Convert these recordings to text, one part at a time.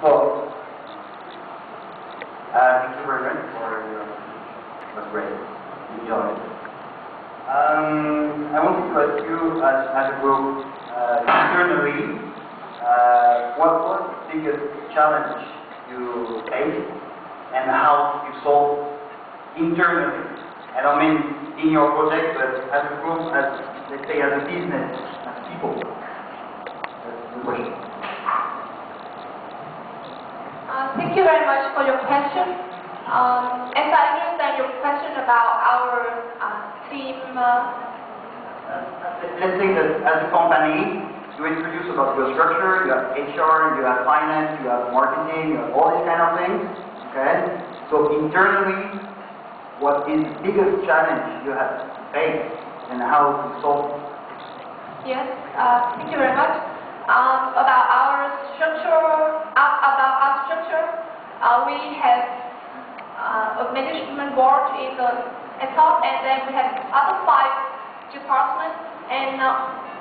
Well, thank you very much for your great. Enjoy it. I wanted to ask you, as a group, internally, what was the biggest challenge you faced and how you solved internally? I don't mean in your project, but as a group, as let's say as a business, as people. That's the question. Thank you very much for your question. As I understand your question about our team. Let's say that as a company, you introduce about your structure, you have HR, you have finance, you have marketing, you have all these kind of things. Okay? So internally, what is the biggest challenge you have faced and how to solve it? Yes, thank you very much. About our structure, we have a management board at top, and then we have other 5 departments. And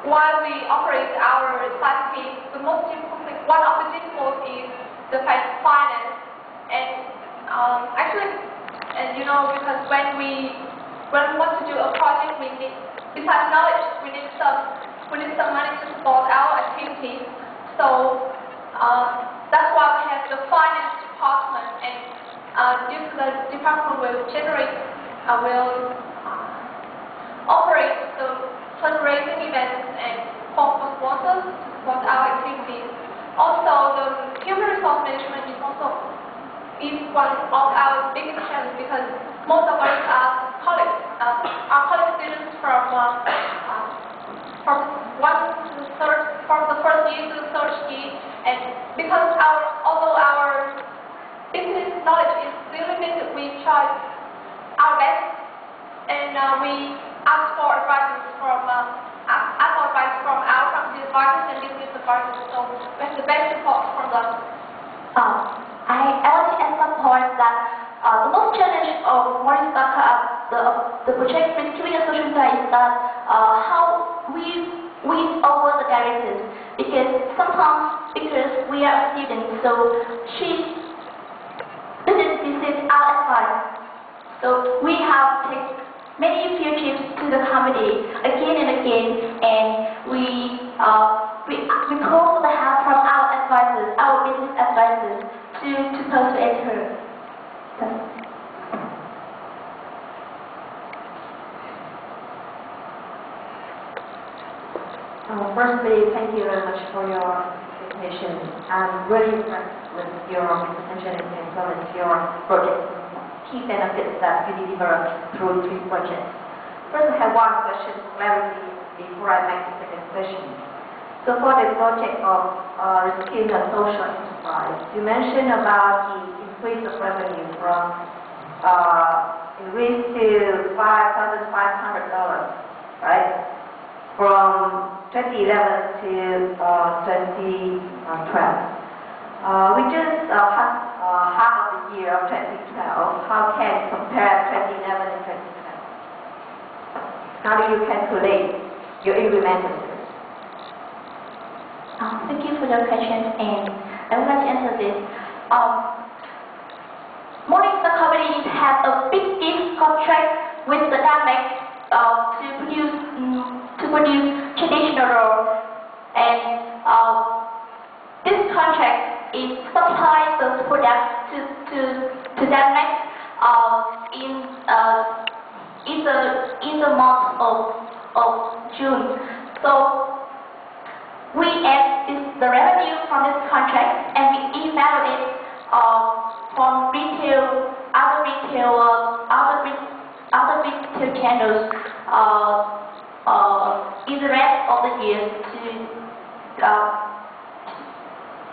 while we operate our SIFE team, the most difficult, one of the difficult is the finance. And actually, you know, because when we want to do a project, we need, besides knowledge, we need some money to support our activities. So that's why we have the finance department, and due to the department will operate the fundraising events and call for sponsors to support our activities. Also, the human resource management is one of our biggest challenges, because most of us are college students from the first year to the third year, and because although our business knowledge is still limited, we try our best, and we ask for advice from our company advisors and business advisors. So we have the best support from them. I want to add some points that the most challenge of Morning Startup, the project Reskilling and Social Science, is that how we win over the directors, because sometimes we are students, so she didn't listen our advice. So we have taken many field trips to the company again and again, and we call for the help from our advisors, our business advisors, to persuade her. Firstly, thank you very much for your presentation. I'm really impressed with your presentation as well as your project key benefits that you deliver through 3 projects. First, I have one question for clarity before I make the second question. So for the project of Reskilling and Social Enterprise, you mentioned about the increase of revenue from increase to $5,500, right? From 2011 to 2012. We just passed half of the year of 2012. How can you compare 2011 and 2012? How do you calculate your incremental sales? Thank you for your question, and I would like to answer this. Morningstar company have a big contract with the Denmark to produce traditional roles, and this contract is supply those products to Denmark in the month of June. So we add the revenue from this contract, and we evaluate from other retail channels in the rest of the year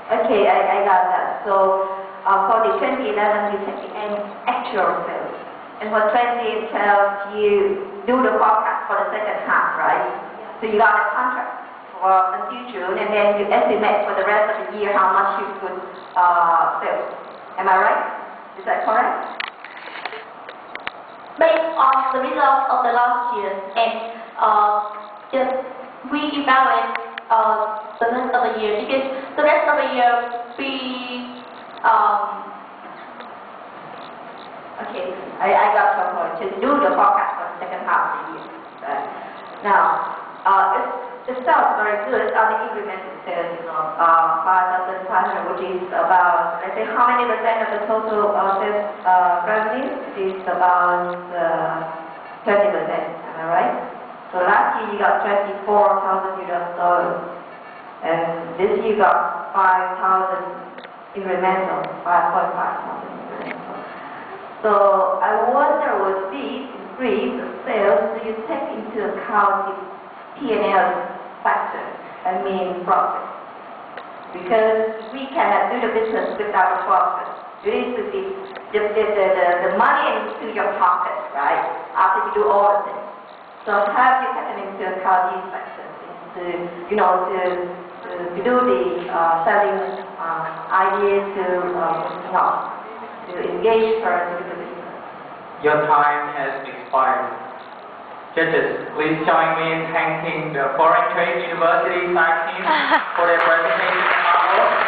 Okay, I got that. So for the 2011, you take an actual sales, and for 2012, you do the forecast for the second half, right? Yeah. So you got a contract for until June, and then you estimate for the rest of the year how much you could sell. Am I right? Is that correct? Based on the results of the last year, and we evaluate the rest of the year, because the rest of the year we Okay, I got your point. To do the forecast for the second half of the year. Right? Now, it sounds very good on the incremental sales, 5,500, which is about, let's say, how many percent of the total sales revenue? It is about 20%, am I right? So last year you got $24,000, and this year you got 5,000 incremental, 5,500 incremental. So I wonder, with this increase of sales, do you take into account the P&L factor, I mean profit? Because we cannot do the business without a profit. You need to see the money into your pocket, right? After you do all of this. So have you taken into account these factors to do the selling idea to engage her to do the business? Your time has expired. Judges, please join me in thanking the Foreign Trade University SIFE team for their presentation and hard work.